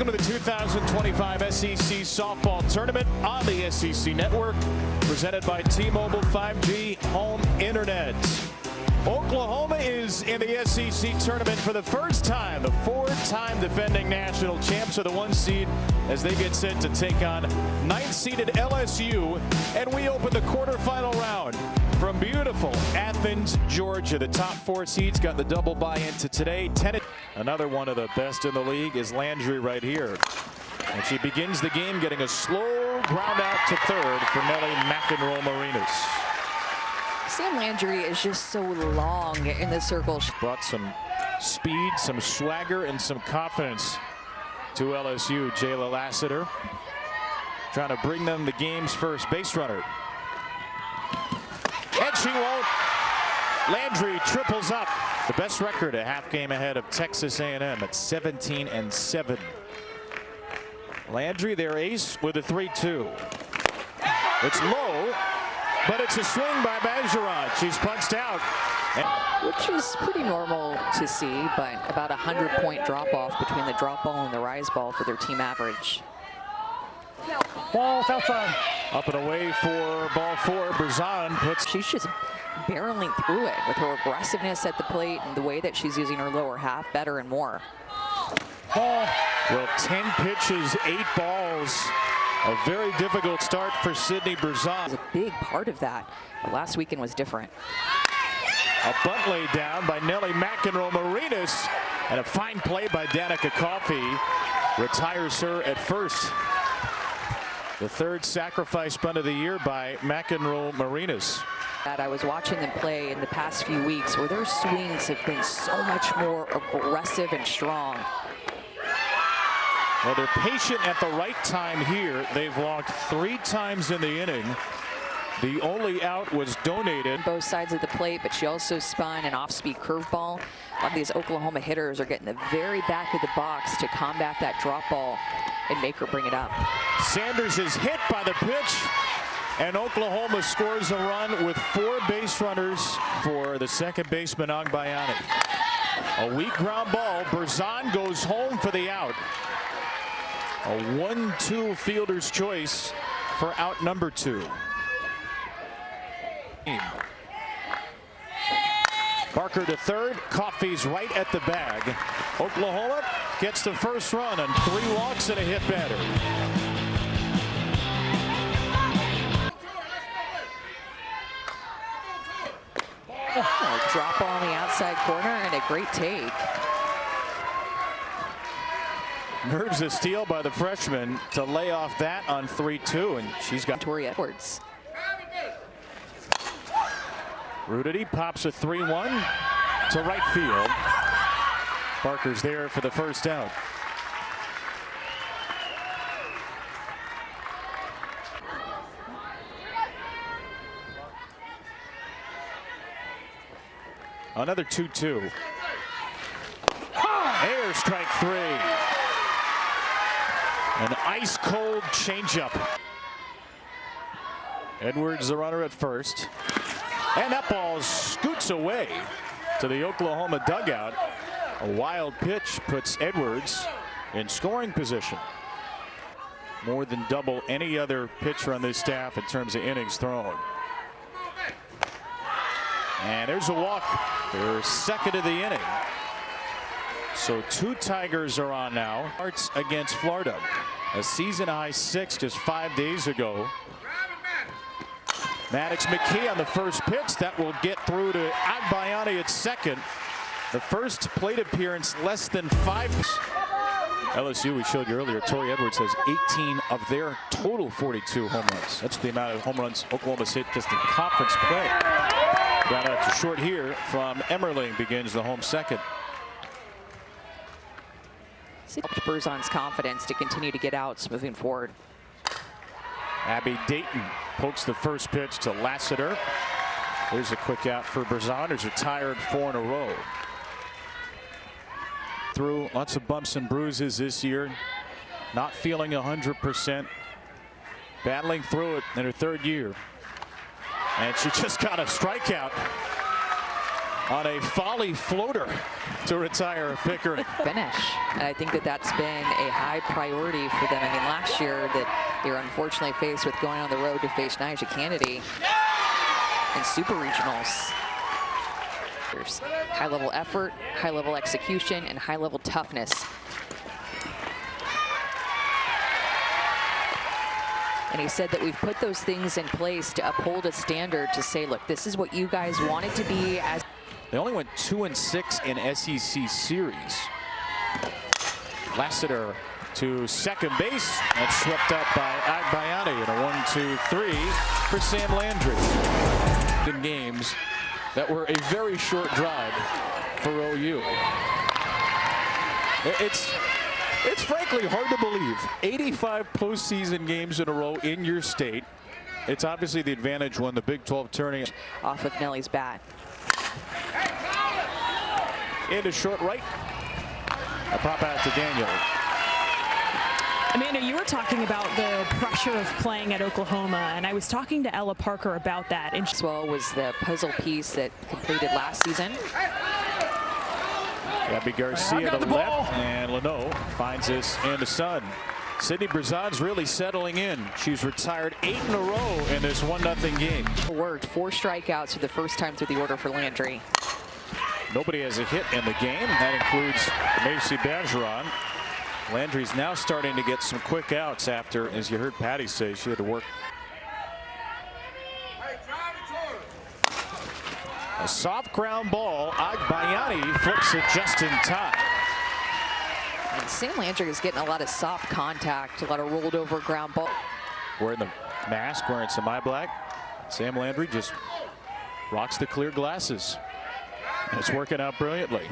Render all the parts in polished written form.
Welcome to the 2025 SEC Softball Tournament on the SEC Network, presented by T-Mobile 5G Home Internet. Oklahoma is in the SEC Tournament for the first time. The four-time defending national champs are the one seed as they get set to take on ninth-seeded LSU. And we open the quarterfinal round from beautiful Athens, Georgia. The top four seeds got the double bye into today. Another one of the best in the league is Landry right here. And she begins the game getting a slow ground out to third for Nelly McEnroe-Marinas. Sam Landry is just so long in the circle. She brought some speed, some swagger, and some confidence to LSU. Jayla Lassiter trying to bring them the game's first base runner. And she won't. Landry triples up. The best record, a half game ahead of Texas A&M at 17-7. Landry, their ace, with a 3-2. It's low, but it's a swing by Bergeron. She's punched out. Which is pretty normal to see, but about a 100-point drop-off between the drop ball and the rise ball for their team average. Ball outside. Up and away for ball four. Berzon puts. She's just barreling through it with her aggressiveness at the plate and the way that she's using her lower half better and more. Ball. Well, 10 pitches, 8 balls. A very difficult start for Sydney Berzon. It's a big part of that. But last weekend was different. A bunt laid down by Nelly McEnroe-Marinas, and a fine play by Danica Coffey retires her at first. The third sacrifice bunt of the year by McEnroe-Marinas. I was watching them play in the past few weeks where their swings have been so much more aggressive and strong. Well, they're patient at the right time here. They've walked 3 times in the inning. The only out was donated. Both sides of the plate, but she also spun an off-speed curveball. A lot of these Oklahoma hitters are getting the very back of the box to combat that drop ball and make her bring it up. Sanders is hit by the pitch, and Oklahoma scores a run with 4 base runners for the second baseman, Agbayani. A weak ground ball. Berzon goes home for the out. A 1-2 fielder's choice for out number 2. Parker to third. Coffey's right at the bag. Oklahoma gets the first run on 3 walks and a hit batter. Drop ball on the outside corner and a great take. Nerves of steel by the freshman to lay off that on 3-2, and she's got Tori Edwards. Rudity pops a 3-1 to right field. Parker's there for the first out. Another 2-2. Air strike 3. An ice-cold changeup. Edwards the runner at first. And that ball scoots away to the Oklahoma dugout. A wild pitch puts Edwards in scoring position. More than double any other pitcher on this staff in terms of innings thrown. And there's a walk. Their second of the inning. So 2 Tigers are on now. Starts against Florida. A season-high 6 just 5 days ago. Maddox McKee on the first pitch. That will get through to Agbayani at second. The first plate appearance less than 5. LSU, we showed you earlier, Tori Edwards has 18 of their total 42 home runs. That's the amount of home runs Oklahoma's hit just in conference play. Ground out to short here from Emmerling begins the home second. Helped Berzon's confidence to continue to get outs moving forward. Abby Dayton pokes the first pitch to Lassiter. There's a quick out for Berzon, who's retired 4 in a row. Through lots of bumps and bruises this year. Not feeling 100%. Battling through it in her 3rd year. And she just got a strikeout. on a volley floater to retire Pickering. Finish. And I think that that's been a high priority for them. I mean, last year that they were unfortunately faced with going on the road to face Nyjah Kennedy in super regionals. There's high-level effort, high-level execution, and high-level toughness. And he said that we've put those things in place to uphold a standard to say, look, this is what you guys want it to be. As they only went 2-6 in SEC series. Lassiter to second base. That's swept up by Agbayani in a 1-2-3 for Sam Landry. In games that were a very short drive for OU. It's frankly hard to believe. 85 postseason games in a row in your state. It's obviously the advantage when the Big 12 turning. Off of Nelly's bat. Into short right. A pop out to Daniel. Amanda, you were talking about the pressure of playing at Oklahoma, and I was talking to Ella Parker about that. And Well was the puzzle piece that completed last season. Gabby Garcia to the left, and Leno finds this in the sun. Sydney Brazan's really settling in. She's retired 8 in a row in this 1-0 game. Worked 4 strikeouts for the first time through the order for Landry. Nobody has a hit in the game. That includes Macy Bergeron. Landry's now starting to get some quick outs after, as you heard Patty say, she had to work. A soft ground ball. Agbayani flips it just in time. And Sam Landry is getting a lot of soft contact, a lot of rolled over ground ball. Wearing the mask, wearing some eye black. Sam Landry just rocks the clear glasses. And it's working out brilliantly.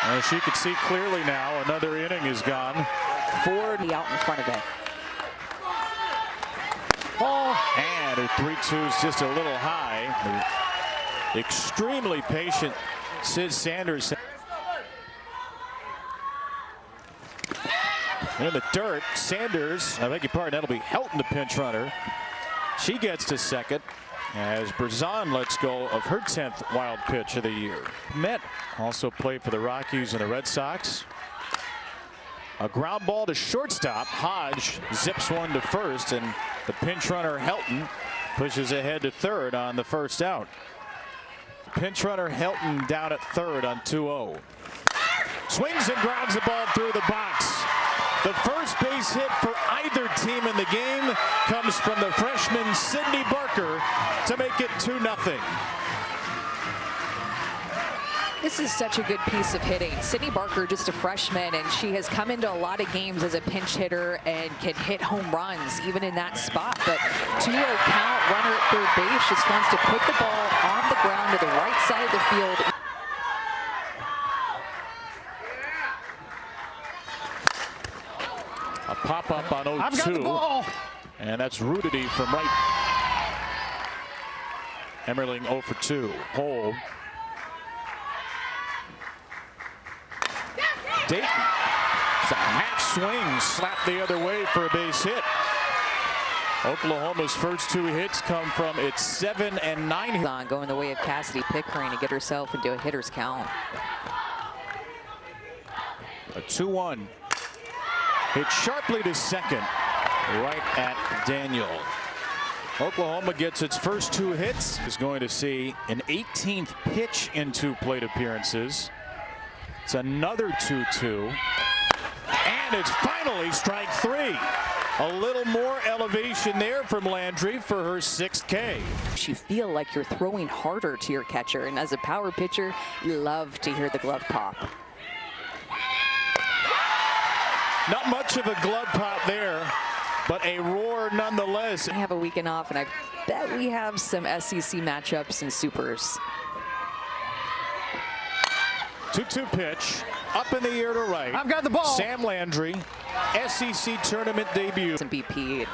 As she can see clearly now, another inning is gone. Ford Out in front of it. ball, and her 3-2 is just a little high. The extremely patient Sid Sanders. In the dirt, Sanders, I beg your pardon, that'll be Helton, the pinch runner. She gets to second as Brazan lets go of her 10th wild pitch of the year. Met also played for the Rockies and the Red Sox. A ground ball to shortstop. Hodge zips one to first, and the pinch runner Helton pushes ahead to third on the first out. Pinch runner Helton down at third on 2-0. Swings and grounds the ball through the box. The first base hit for either team in the game comes from the freshman Sydney Barker to make it 2-0. This is such a good piece of hitting. Sydney Barker, just a freshman, and she has come into a lot of games as a pinch hitter and can hit home runs even in that spot. But 2-0 count, runner at third base, just wants to put the ball on the ground to the right side of the field. A pop-up on 0-2. I've got the ball. And that's Rudity from right. Emmerling 0 for 2. Hold. Dayton. It's a half swing, slapped the other way for a base hit. Oklahoma's first 2 hits come from its 7 and 9. On going the way of Cassidy Pickering to get herself into a hitter's count. A 2-1. Hit sharply to second, right at Daniel. Oklahoma gets its first 2 hits. Is going to see an 18th pitch in 2 plate appearances. It's another 2-2. And it's finally strike 3. A little more elevation there from Landry for her 6th K. You feel like you're throwing harder to your catcher, and as a power pitcher, you love to hear the glove pop. Not much of a glove pop there, but a roar nonetheless. I have a weekend off, and I bet we have some SEC matchups and supers. 2-2 pitch, up in the air to right. I've got the ball. Sam Landry, SEC tournament debut. Some BP.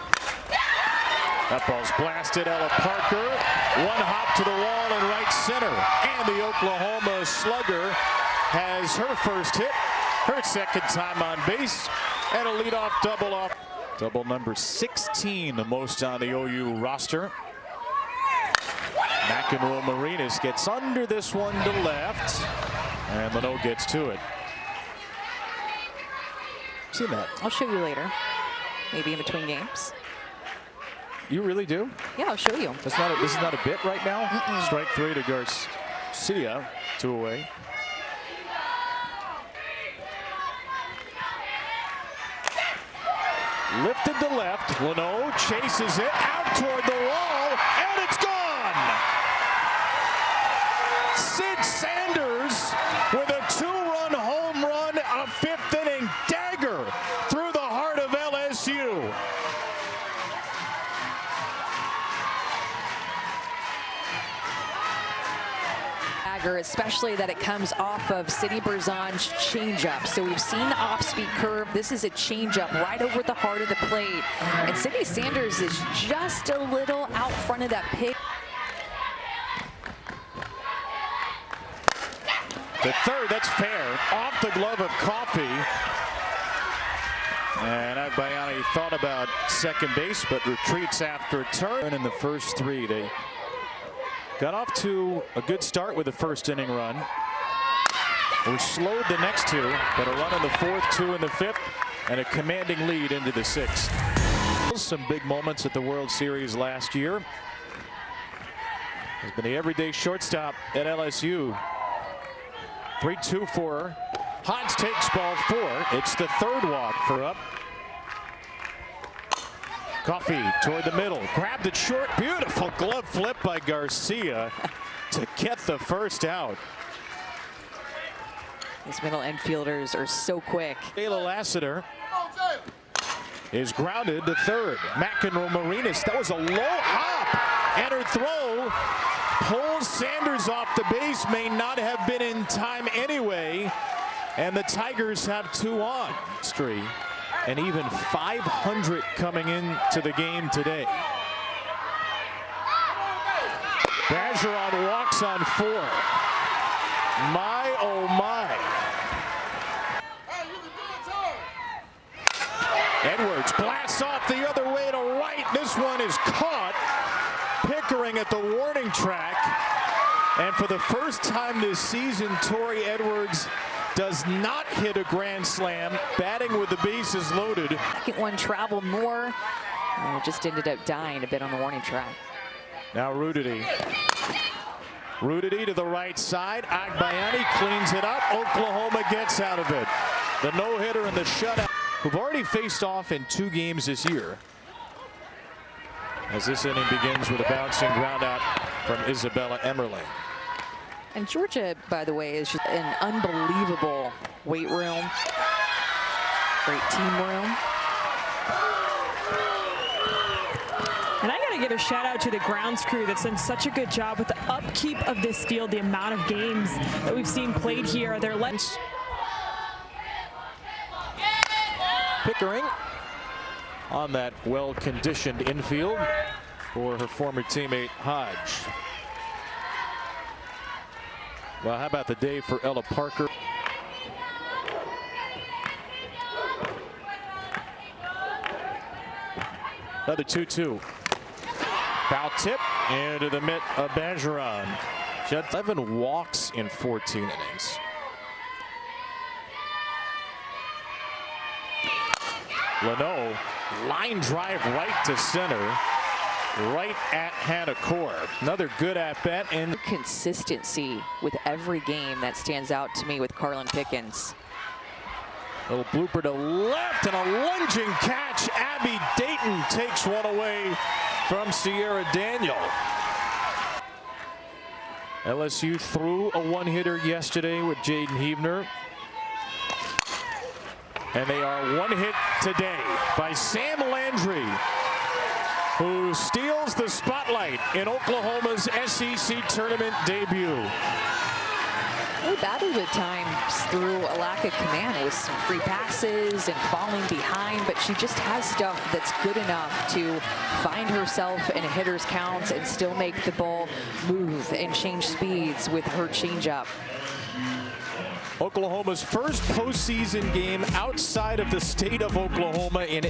That ball's blasted. Ella Parker, one hop to the wall in right center. And the Oklahoma slugger has her first hit, her 2nd time on base, and a leadoff double off. Double number 16, the most on the OU roster. Marinas gets under this one to left, and Leno gets to it. See that? I'll show you later, maybe in between games. You really do? Yeah, I'll show you. This is not a bit right now. Strike 3 to Garcia, 2 away. Lifted to left. Leno chases it out toward the wall, and it's gone. Sid Sanders with a 2-run home run, a 5th-inning dagger through the heart of LSU. Especially that it comes off of Sidney Berzon's changeup. So we've seen the off-speed curve. This is a changeup right over the heart of the plate. And Sidney Sanders is just a little out front of that pitch. The third, that's fair. Off the glove of Coffey. And Agbayani thought about second base, but retreats after a turn in the first 3. They got off to a good start with the first inning run. We slowed the next 2, but a run in the 4th, 2 in the 5th, and a commanding lead into the 6th. Some big moments at the World Series last year. Has been the everyday shortstop at LSU. 3-2 for her. Hodge takes ball 4. It's the 3rd walk for Up. Coffey toward the middle, grabbed it short, beautiful glove flip by Garcia to get the first out. These middle infielders are so quick. Taylor Lassiter is grounded to 3rd. Marinas, that was a low hop, and her throw pulls Sanders off the base, may not have been in time anyway, and the Tigers have 2 on. And even 500 coming into the game today. Bergeron walks on 4. My, oh my. Edwards blasts off the other way to right. This one is caught. Pickering at the warning track. And for the first time this season, Tori Edwards does not hit a grand slam, batting with the bases loaded. Second one traveled more, and it just ended up dying a bit on the warning track. Now Rudity. Rudity to the right side. Agbayani cleans it up. Oklahoma gets out of it. The no-hitter and the shutout, who've already faced off in 2 games this year. As this inning begins with a bouncing ground out from Isabella Emerling. And Georgia, by the way, is just an unbelievable weight room. Great team room. And I got to give a shout out to the grounds crew that's done such a good job with the upkeep of this field, the amount of games that we've seen played here. They're Pickering on that well-conditioned infield for her former teammate Hodge. Well, how about the day for Ella Parker? Another 2-2. Foul tip into the mitt of Bergeron. She had 11 walks in 14 innings. Leno, line drive right to center, right at Hannah Core. Another good at-bat. And consistency with every game that stands out to me with Carlin Pickens. Little blooper to left and a lunging catch. Abby Dayton takes one away from Sierra Daniel. LSU threw a one-hitter yesterday with Jaden Heavner. And they are one hit today by Sam Landry, who steals the spotlight in Oklahoma's SEC tournament debut. They battled at times through a lack of command. It was some free passes and falling behind, but she just has stuff that's good enough to find herself in a hitter's count and still make the ball move and change speeds with her changeup. Oklahoma's first postseason game outside of the state of Oklahoma in